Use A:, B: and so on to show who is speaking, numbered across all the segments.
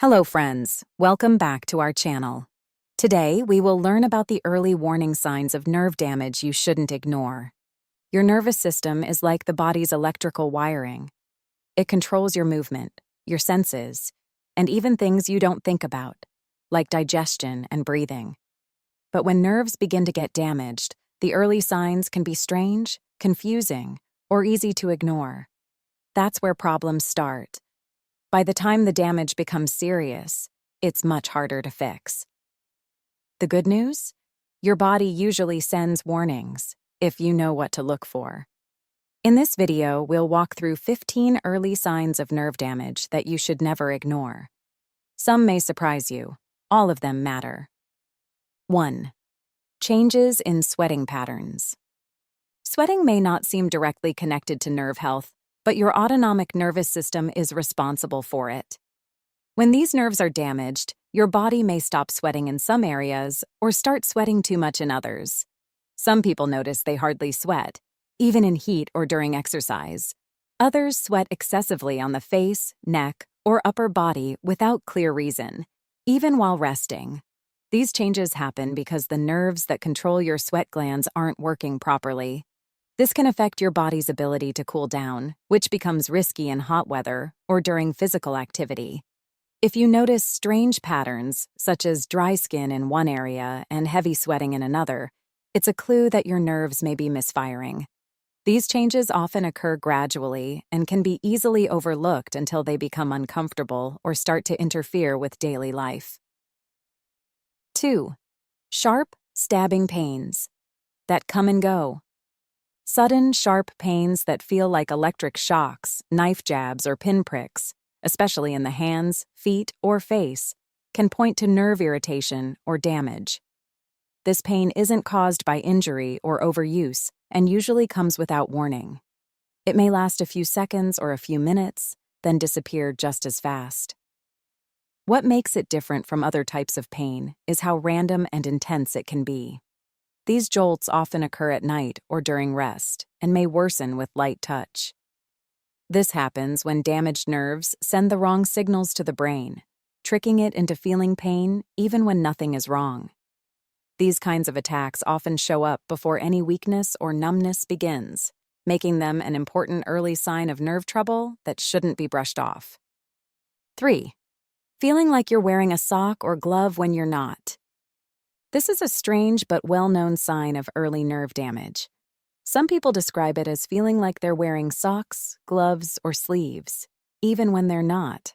A: Hello friends, welcome back to our channel. Today we will learn about the early warning signs of nerve damage you shouldn't ignore. Your nervous system is like the body's electrical wiring. It controls your movement, your senses, and even things you don't think about, like digestion and breathing. But when nerves begin to get damaged, the early signs can be strange, confusing, or easy to ignore. That's where problems start. By the time the damage becomes serious, it's much harder to fix. The good news? Your body usually sends warnings, if you know what to look for. In this video, we'll walk through 15 early signs of nerve damage that you should never ignore. Some may surprise you. All of them matter. 1. Changes in sweating patterns. Sweating may not seem directly connected to nerve health, but your autonomic nervous system is responsible for it. When these nerves are damaged, your body may stop sweating in some areas or start sweating too much in others. Some people notice they hardly sweat, even in heat or during exercise. Others sweat excessively on the face, neck, or upper body without clear reason, even while resting. These changes happen because the nerves that control your sweat glands aren't working properly. This can affect your body's ability to cool down, which becomes risky in hot weather or during physical activity. If you notice strange patterns, such as dry skin in one area and heavy sweating in another, it's a clue that your nerves may be misfiring. These changes often occur gradually and can be easily overlooked until they become uncomfortable or start to interfere with daily life. 2. Sharp, stabbing pains that come and go. Sudden, sharp pains that feel like electric shocks, knife jabs, or pinpricks, especially in the hands, feet, or face, can point to nerve irritation or damage. This pain isn't caused by injury or overuse and usually comes without warning. It may last a few seconds or a few minutes, then disappear just as fast. What makes it different from other types of pain is how random and intense it can be. These jolts often occur at night or during rest and may worsen with light touch. This happens when damaged nerves send the wrong signals to the brain, tricking it into feeling pain even when nothing is wrong. These kinds of attacks often show up before any weakness or numbness begins, making them an important early sign of nerve trouble that shouldn't be brushed off. 3. Feeling like you're wearing a sock or glove when you're not. This is a strange but well-known sign of early nerve damage. Some people describe it as feeling like they're wearing socks, gloves, or sleeves, even when they're not.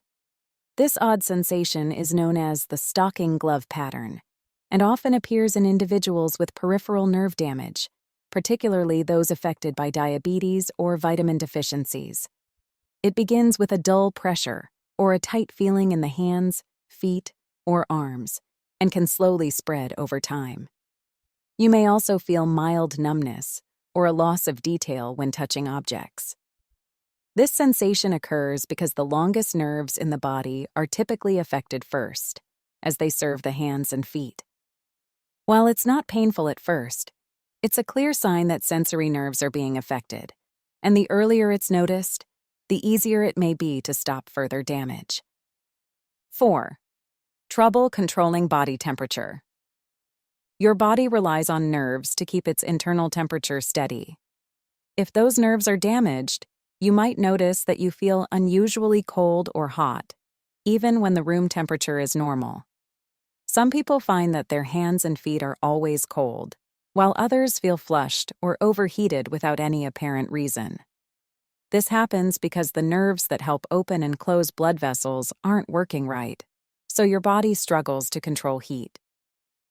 A: This odd sensation is known as the stocking glove pattern, and often appears in individuals with peripheral nerve damage, particularly those affected by diabetes or vitamin deficiencies. It begins with a dull pressure or a tight feeling in the hands, feet, or arms, and can slowly spread over time. You may also feel mild numbness or a loss of detail when touching objects. This sensation occurs because the longest nerves in the body are typically affected first, as they serve the hands and feet. While it's not painful at first, it's a clear sign that sensory nerves are being affected, and the earlier it's noticed, the easier it may be to stop further damage. 4. Trouble controlling body temperature. Your body relies on nerves to keep its internal temperature steady. If those nerves are damaged, you might notice that you feel unusually cold or hot, even when the room temperature is normal. Some people find that their hands and feet are always cold, while others feel flushed or overheated without any apparent reason. This happens because the nerves that help open and close blood vessels aren't working right, so your body struggles to control heat.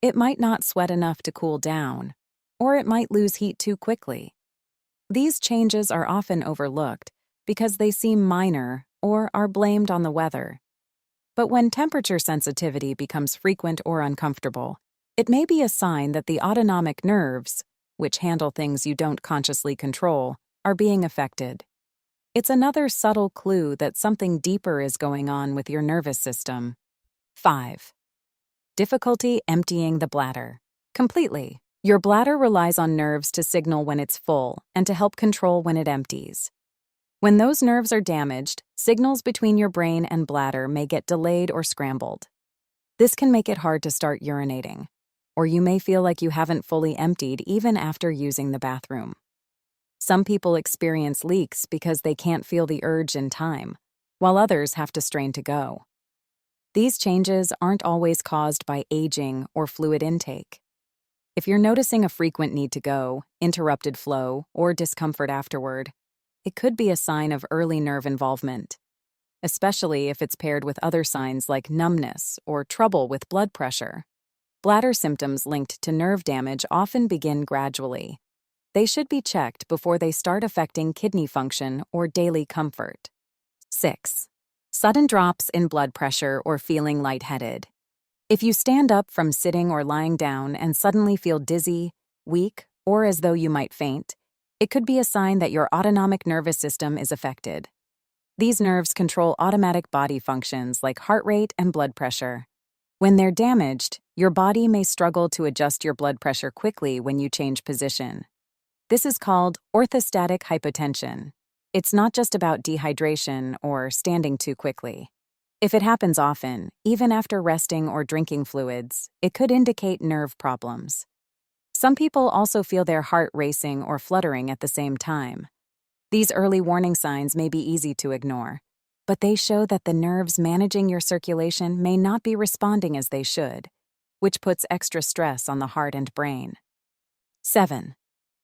A: It might not sweat enough to cool down, or it might lose heat too quickly. These changes are often overlooked because they seem minor or are blamed on the weather. But when temperature sensitivity becomes frequent or uncomfortable, it may be a sign that the autonomic nerves, which handle things you don't consciously control, are being affected. It's another subtle clue that something deeper is going on with your nervous system. 5. Difficulty emptying the bladder. Completely. Your bladder relies on nerves to signal when it's full and to help control when it empties. When those nerves are damaged, signals between your brain and bladder may get delayed or scrambled. This can make it hard to start urinating, or you may feel like you haven't fully emptied even after using the bathroom. Some people experience leaks because they can't feel the urge in time, while others have to strain to go. These changes aren't always caused by aging or fluid intake. If you're noticing a frequent need to go, interrupted flow, or discomfort afterward, it could be a sign of early nerve involvement, especially if it's paired with other signs like numbness or trouble with blood pressure. Bladder symptoms linked to nerve damage often begin gradually. They should be checked before they start affecting kidney function or daily comfort. 6. Sudden drops in blood pressure or feeling lightheaded. If you stand up from sitting or lying down and suddenly feel dizzy, weak, or as though you might faint, it could be a sign that your autonomic nervous system is affected. These nerves control automatic body functions like heart rate and blood pressure. When they're damaged, your body may struggle to adjust your blood pressure quickly when you change position. This is called orthostatic hypotension. It's not just about dehydration or standing too quickly. If it happens often, even after resting or drinking fluids, it could indicate nerve problems. Some people also feel their heart racing or fluttering at the same time. These early warning signs may be easy to ignore, but they show that the nerves managing your circulation may not be responding as they should, which puts extra stress on the heart and brain. 7.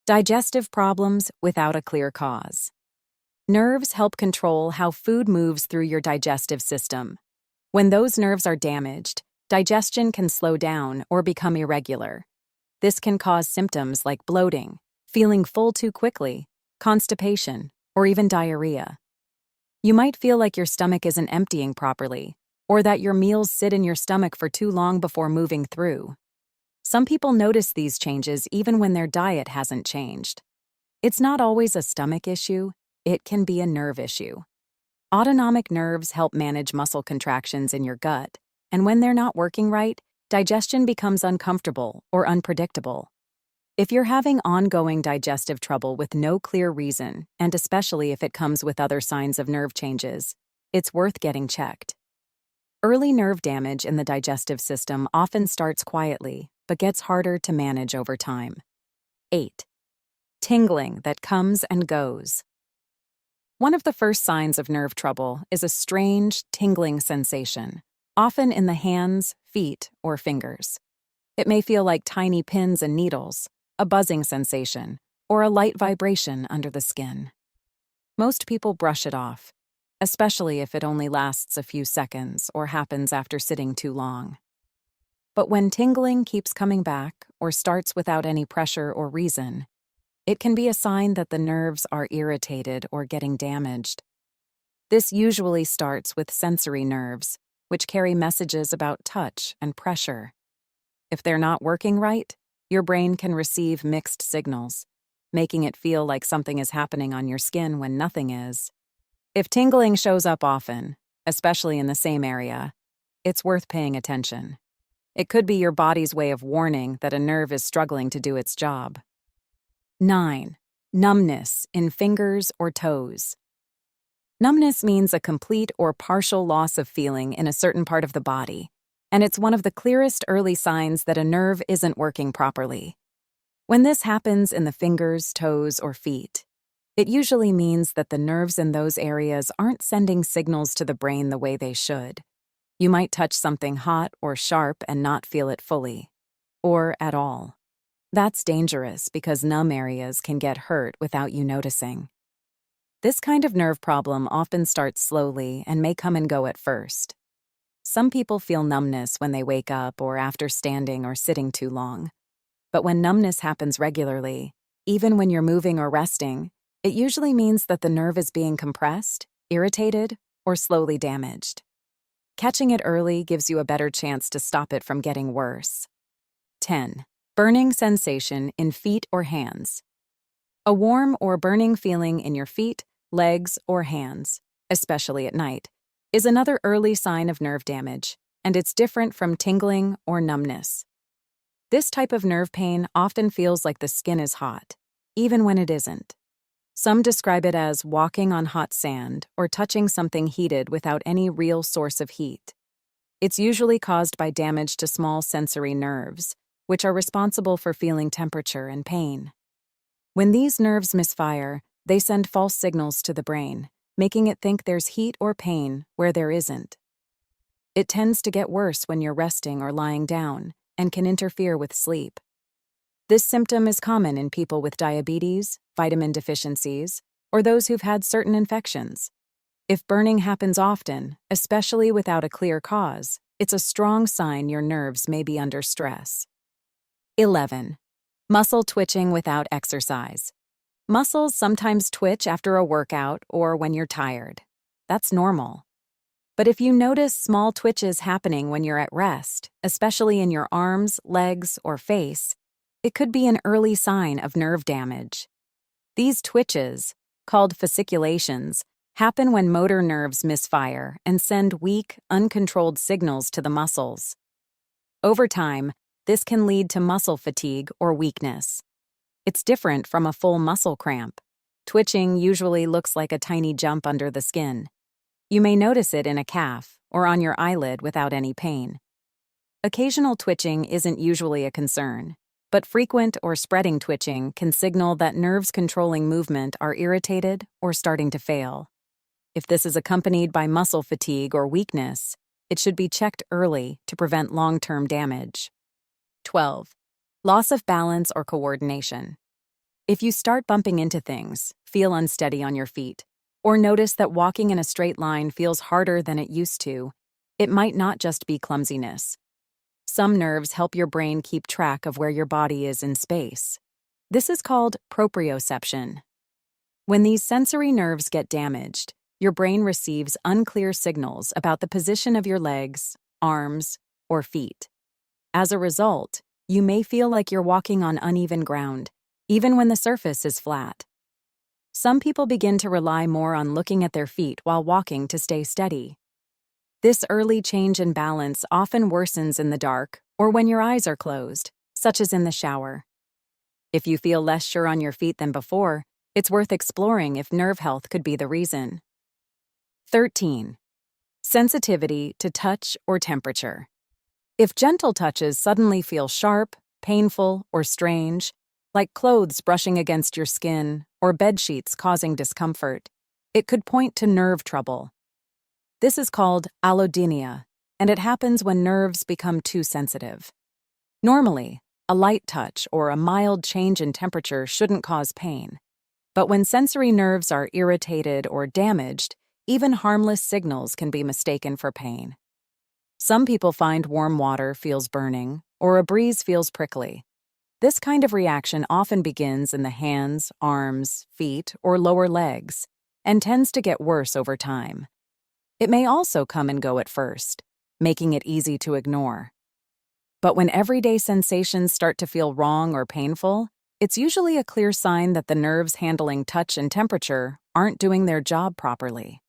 A: Digestive problems without a clear cause. Nerves help control how food moves through your digestive system. When those nerves are damaged, digestion can slow down or become irregular. This can cause symptoms like bloating, feeling full too quickly, constipation, or even diarrhea. You might feel like your stomach isn't emptying properly, or that your meals sit in your stomach for too long before moving through. Some people notice these changes even when their diet hasn't changed. It's not always a stomach issue, it can be a nerve issue. Autonomic nerves help manage muscle contractions in your gut, and when they're not working right, digestion becomes uncomfortable or unpredictable. If you're having ongoing digestive trouble with no clear reason, and especially if it comes with other signs of nerve changes, it's worth getting checked. Early nerve damage in the digestive system often starts quietly, but gets harder to manage over time. 8. Tingling that comes and goes. One of the first signs of nerve trouble is a strange, tingling sensation, often in the hands, feet, or fingers. It may feel like tiny pins and needles, a buzzing sensation, or a light vibration under the skin. Most people brush it off, especially if it only lasts a few seconds or happens after sitting too long. But when tingling keeps coming back or starts without any pressure or reason, it can be a sign that the nerves are irritated or getting damaged. This usually starts with sensory nerves, which carry messages about touch and pressure. If they're not working right, your brain can receive mixed signals, making it feel like something is happening on your skin when nothing is. If tingling shows up often, especially in the same area, it's worth paying attention. It could be your body's way of warning that a nerve is struggling to do its job. 9. Numbness in fingers or toes. Numbness means a complete or partial loss of feeling in a certain part of the body, and it's one of the clearest early signs that a nerve isn't working properly. When this happens in the fingers, toes, or feet, it usually means that the nerves in those areas aren't sending signals to the brain the way they should. You might touch something hot or sharp and not feel it fully, or at all. That's dangerous because numb areas can get hurt without you noticing. This kind of nerve problem often starts slowly and may come and go at first. Some people feel numbness when they wake up or after standing or sitting too long. But when numbness happens regularly, even when you're moving or resting, it usually means that the nerve is being compressed, irritated, or slowly damaged. Catching it early gives you a better chance to stop it from getting worse. 10. Burning sensation in feet or hands. A warm or burning feeling in your feet, legs, or hands, especially at night, is another early sign of nerve damage, and it's different from tingling or numbness. This type of nerve pain often feels like the skin is hot, even when it isn't. Some describe it as walking on hot sand or touching something heated without any real source of heat. It's usually caused by damage to small sensory nerves, which are responsible for feeling temperature and pain. When these nerves misfire, they send false signals to the brain, making it think there's heat or pain where there isn't. It tends to get worse when you're resting or lying down and can interfere with sleep. This symptom is common in people with diabetes, vitamin deficiencies, or those who've had certain infections. If burning happens often, especially without a clear cause, it's a strong sign your nerves may be under stress. 11. Muscle twitching without exercise. Muscles sometimes twitch after a workout or when you're tired. That's normal. But if you notice small twitches happening when you're at rest, especially in your arms, legs, or face, it could be an early sign of nerve damage. These twitches, called fasciculations, happen when motor nerves misfire and send weak, uncontrolled signals to the muscles. Over time, this can lead to muscle fatigue or weakness. It's different from a full muscle cramp. Twitching usually looks like a tiny jump under the skin. You may notice it in a calf or on your eyelid without any pain. Occasional twitching isn't usually a concern, but frequent or spreading twitching can signal that nerves controlling movement are irritated or starting to fail. If this is accompanied by muscle fatigue or weakness, it should be checked early to prevent long-term damage. 12. Loss of balance or coordination. If you start bumping into things, feel unsteady on your feet, or notice that walking in a straight line feels harder than it used to, it might not just be clumsiness. Some nerves help your brain keep track of where your body is in space. This is called proprioception. When these sensory nerves get damaged, your brain receives unclear signals about the position of your legs, arms, or feet. As a result, you may feel like you're walking on uneven ground, even when the surface is flat. Some people begin to rely more on looking at their feet while walking to stay steady. This early change in balance often worsens in the dark or when your eyes are closed, such as in the shower. If you feel less sure on your feet than before, it's worth exploring if nerve health could be the reason. 13. Sensitivity to touch or temperature. If gentle touches suddenly feel sharp, painful, or strange, like clothes brushing against your skin or bedsheets causing discomfort, it could point to nerve trouble. This is called allodynia, and it happens when nerves become too sensitive. Normally, a light touch or a mild change in temperature shouldn't cause pain. But when sensory nerves are irritated or damaged, even harmless signals can be mistaken for pain. Some people find warm water feels burning, or a breeze feels prickly. This kind of reaction often begins in the hands, arms, feet, or lower legs, and tends to get worse over time. It may also come and go at first, making it easy to ignore. But when everyday sensations start to feel wrong or painful, it's usually a clear sign that the nerves handling touch and temperature aren't doing their job properly.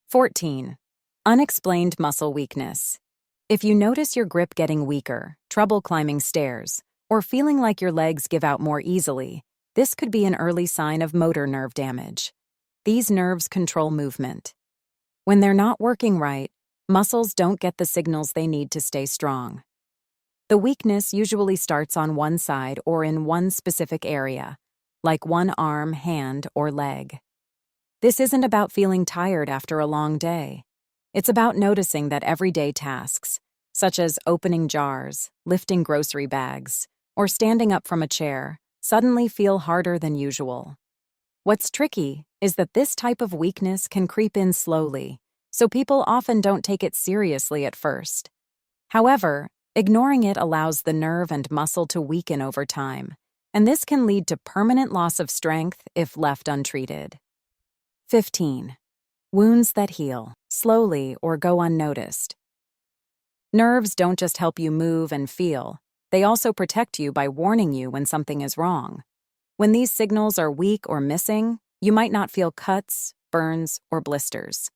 A: 14. Unexplained muscle weakness. If you notice your grip getting weaker, trouble climbing stairs, or feeling like your legs give out more easily, this could be an early sign of motor nerve damage. These nerves control movement. When they're not working right, muscles don't get the signals they need to stay strong. The weakness usually starts on one side or in one specific area, like one arm, hand, or leg. This isn't about feeling tired after a long day. It's about noticing that everyday tasks, such as opening jars, lifting grocery bags, or standing up from a chair, suddenly feel harder than usual. What's tricky is that this type of weakness can creep in slowly, so people often don't take it seriously at first. However, ignoring it allows the nerve and muscle to weaken over time, and this can lead to permanent loss of strength if left untreated. 15. Wounds that heal, slowly or go unnoticed. Nerves don't just help you move and feel, they also protect you by warning you when something is wrong. When these signals are weak or missing, you might not feel cuts, burns, or blisters.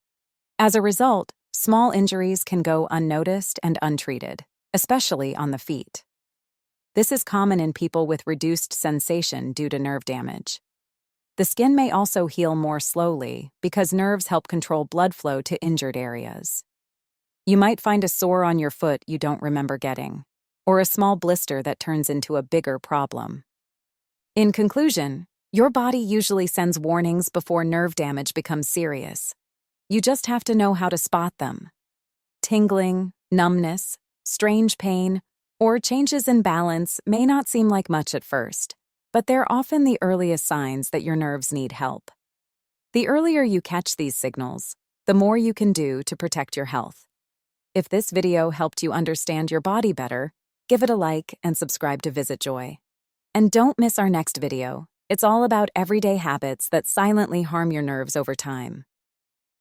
A: As a result, small injuries can go unnoticed and untreated, especially on the feet. This is common in people with reduced sensation due to nerve damage. The skin may also heal more slowly because nerves help control blood flow to injured areas. You might find a sore on your foot you don't remember getting, or a small blister that turns into a bigger problem. In conclusion, your body usually sends warnings before nerve damage becomes serious. You just have to know how to spot them. Tingling, numbness, strange pain, or changes in balance may not seem like much at first, but they're often the earliest signs that your nerves need help. The earlier you catch these signals, the more you can do to protect your health. If this video helped you understand your body better, give it a like and subscribe to VisitJoy. And don't miss our next video. It's all about everyday habits that silently harm your nerves over time.